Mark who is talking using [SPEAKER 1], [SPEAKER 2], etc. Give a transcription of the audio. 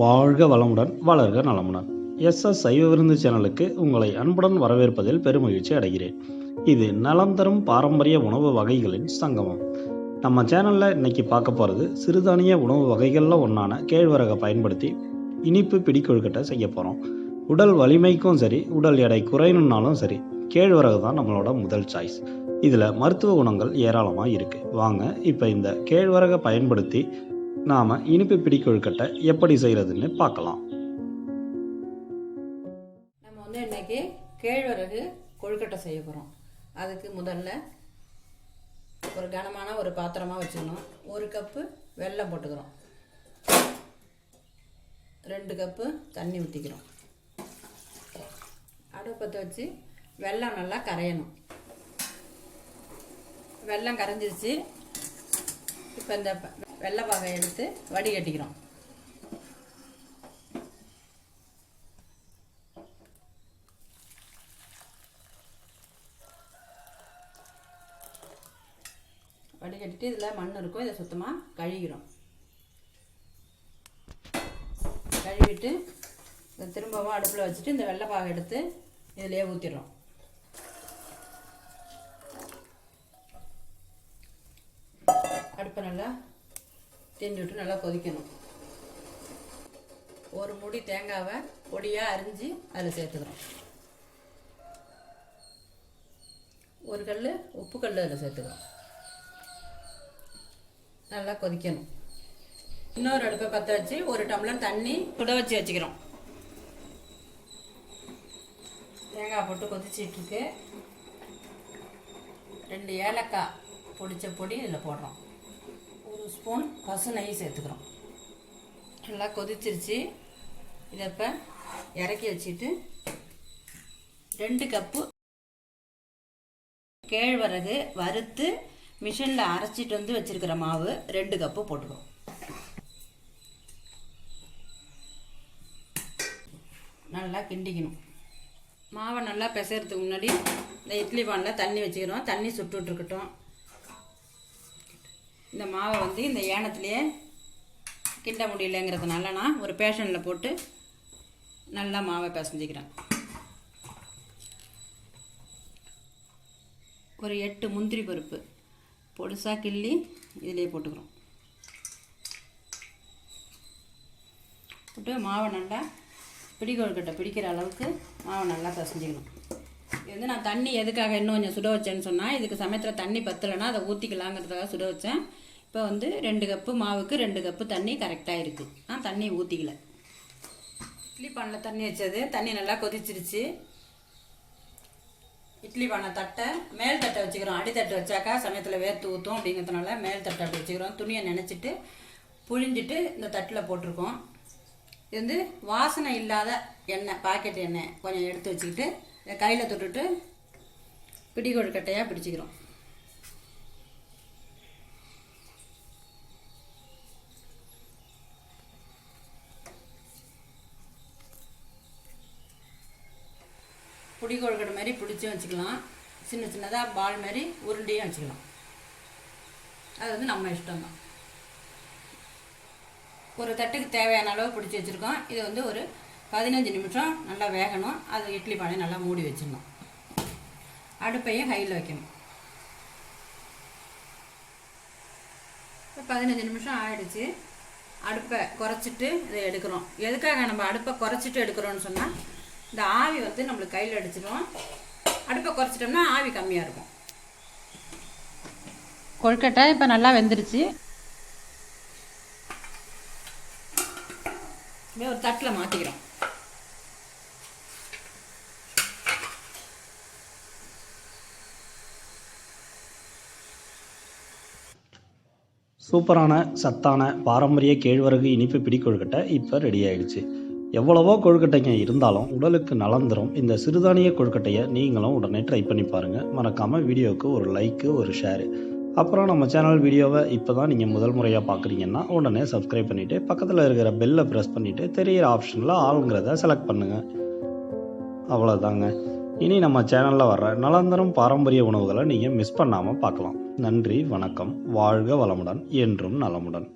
[SPEAKER 1] வாழ்க வளமுடன், வளர்க நலமுடன். சைவ விருந்து சேனலுக்கு உங்களை அன்புடன் வரவேற்பதில் பெருமகிழ்ச்சி அடைகிறேன். இது நலம் தரும் பாரம்பரிய உணவு வகைகளின் சங்கமம். நம்ம சேனலில் இன்னைக்கு பார்க்க போகிறது சிறுதானிய உணவு வகைகளில் ஒன்றான கேழ்வரகை பயன்படுத்தி இனிப்பு பிடி கொழுக்கட்டை செய்ய போகிறோம். உடல் வலிமைக்கும் சரி, உடல் எடை குறையணுன்னாலும் சரி, கேழ்வரகு தான் நம்மளோட முதல் சாய்ஸ். இதில் மருத்துவ குணங்கள் ஏராளமாக இருக்குது. வாங்க இப்போ இந்த கேழ்வரகை பயன்படுத்தி நாம் இனிப்பு பிடி கொழுக்கட்டை எப்படி செய்கிறதுன்னு பார்க்கலாம்.
[SPEAKER 2] நம்ம இன்னைக்கு கேழ்வரகு கொழுக்கட்டை செய்ய போகிறோம். அதுக்கு முதல்ல ஒரு கனமான ஒரு பாத்திரமாக வச்சுக்கணும். 1 கப்பு வெல்லம் போட்டுக்கிறோம். 2 கப்பு தண்ணி ஊற்றிக்கிறோம். அடுப்பத்தை வச்சு வெல்லம் நல்லா கரையணும். வெல்லம் கரைஞ்சிருச்சு. இப்போ இந்த வெள்ளை பாகை எடுத்து வடிகட்டிக்கிறோம். வடிகட்டிட்டு இதில் மண் இருக்கும், இதை சுத்தமாக கழுவிக்கிறோம். கழுவிட்டு இதை திரும்பவும் அடுப்பில் வச்சுட்டு இந்த வெள்ளை பாகை எடுத்து இதிலே ஊற்றிடுறோம். அடுப்பை நல்லா தீண்டி விட்டு நல்லா கொதிக்கணும். ஒரு முடி தேங்காவை பொடியாக அரிஞ்சு அதில் சேர்த்துக்கிறோம். ஒரு கல் உப்பு கல் அதில் சேர்த்துக்கிறோம். நல்லா கொதிக்கணும். இன்னொரு அடுப்பை பற்ற வச்சு 1 டம்ளர் தண்ணி சுட வச்சு வச்சுக்கிறோம். தேங்காய் போட்டு கொதிச்சிட்ருக்கு. 2 ஏலக்காய் பொடிச்ச பொடி இதில் போடுறோம். 1 ஸ்பூன் பசு நெய் சேர்த்துக்கிறோம். நல்லா கொதிச்சிருச்சு. இதை இப்போ இறக்கி வச்சுட்டு 2 கப்பு கேழ்வரகு வறுத்து மிஷினில் அரைச்சிட்டு வந்து வச்சுருக்கிற மாவு 2 கப்பு போட்டுக்கிறோம். நல்லா கிண்டிக்கணும். மாவை நல்லா பிசைறதுக்கு முன்னாடி இந்த இட்லி பானில் தண்ணி வச்சுக்கிறோம். தண்ணி சுட்டுட்ருக்கட்டும். இந்த மாவை வந்து இந்த ஏனத்துலேயே கிண்ட முடியலைங்கிறதுனால நான் ஒரு பேஷனில் போட்டு நல்லா மாவை பிசைஞ்சிக்கிறேன். ஒரு 8 முந்திரி பருப்பு பொடிசாக கிள்ளி இதிலே போட்டுக்கிறோம். போட்டு மாவை நல்லா பிடி கொழுக்கட்டை பிடிக்கிற அளவுக்கு மாவை நல்லா பிசைஞ்சிக்கணும். இது வந்து நான் தண்ணி எதுக்காக இன்னும் கொஞ்சம் சுட வச்சேன்னு சொன்னால், இதுக்கு சமயத்தில் தண்ணி பத்தலைன்னா அதை ஊற்றிக்கலாங்கிறதுக்காக சுட வச்சேன். இப்போ வந்து 2 கப்பு மாவுக்கு 2 கப்பு தண்ணி கரெக்டாக இருக்குது. நான் தண்ணி ஊற்றிக்கல. இட்லி பானில் தண்ணி வச்சது, தண்ணி நல்லா கொதிச்சிருச்சு. இட்லி பானை தட்டை மேல் தட்டை வச்சுக்கிறோம். அடித்தட்டை வச்சாக்கா சமயத்தில் வேர்த்து ஊற்றும் அப்படிங்கிறதுனால மேல் தட்டை அப்படி வச்சுக்கிறோம். துணியை நினச்சிட்டு புழிஞ்சிட்டு இந்த தட்டில் போட்டிருக்கோம். இது வந்து வாசனை இல்லாத எண்ணெய், பாக்கெட் எண்ணெய் கொஞ்சம் எடுத்து வச்சுக்கிட்டு இதை கையில் தொட்டுட்டு பிடி கொழுக்கட்டையாக பிடிச்சிக்கிறோம். பிடி கொழுக்கட்டை மாதிரி பிடிச்சும் வச்சுக்கலாம். சின்ன சின்னதாக பால் மாதிரி உருண்டையும் வச்சுக்கலாம். அது வந்து நம்ம இஷ்டம்தான். ஒரு தட்டுக்கு தேவையான அளவு பிடிச்சி வச்சுருக்கோம். இது வந்து ஒரு 15 நிமிஷம் நல்லா வேகணும். அது இட்லி பானை நல்லா மூடி வச்சிடணும். அடுப்பையும் ஹையில் வைக்கணும். 15 நிமிஷம் ஆயிடுச்சு. அடுப்பை குறைச்சிட்டு இதை எடுக்கிறோம். எதுக்காக நம்ம அடுப்பை குறைச்சிட்டு எடுக்கிறோன்னு சொன்னால், இந்த ஆவி வந்து நம்மளுக்கு கையில் அடிச்சிடும். அடுப்பை குறைச்சிட்டோம்னா ஆவி கம்மியாக இருக்கும். கொழுக்கட்டை இப்போ நல்லா வெந்துருச்சு. ஒரு தட்டில் மாற்றிக்கிறோம்.
[SPEAKER 1] சூப்பரான சத்தான பாரம்பரிய கேழ்வரகு இனிப்பு பிடி கொழுக்கட்டை இப்போ ரெடி ஆயிடுச்சு. எவ்வளவோ கொழுக்கட்டைங்க இருந்தாலும் உடலுக்கு நலம் தரும் இந்த சிறுதானிய கொழுக்கட்டையை நீங்களும் உடனே ட்ரை பண்ணி பாருங்கள். மறக்காமல் வீடியோவுக்கு ஒரு லைக்கு, ஒரு ஷேரு. அப்புறம் நம்ம சேனல் வீடியோவை இப்போ தான் நீங்கள் முதல் முறையாக பார்க்குறீங்கன்னா உடனே சப்ஸ்கிரைப் பண்ணிவிட்டு பக்கத்தில் இருக்கிற பெல்லை ப்ரெஸ் பண்ணிவிட்டு தெரியிற ஆப்ஷனில் ஆளுங்கிறத செலக்ட் பண்ணுங்கள். அவ்வளோதாங்க. இனி நம்ம சேனலில் வர்ற நலந்தரும் பாரம்பரிய உணவுகளை நீங்கள் மிஸ் பண்ணாமல் பார்க்கலாம். நன்றி, வணக்கம். வாழ்க வளமுடன், என்றும் நலமுடன்.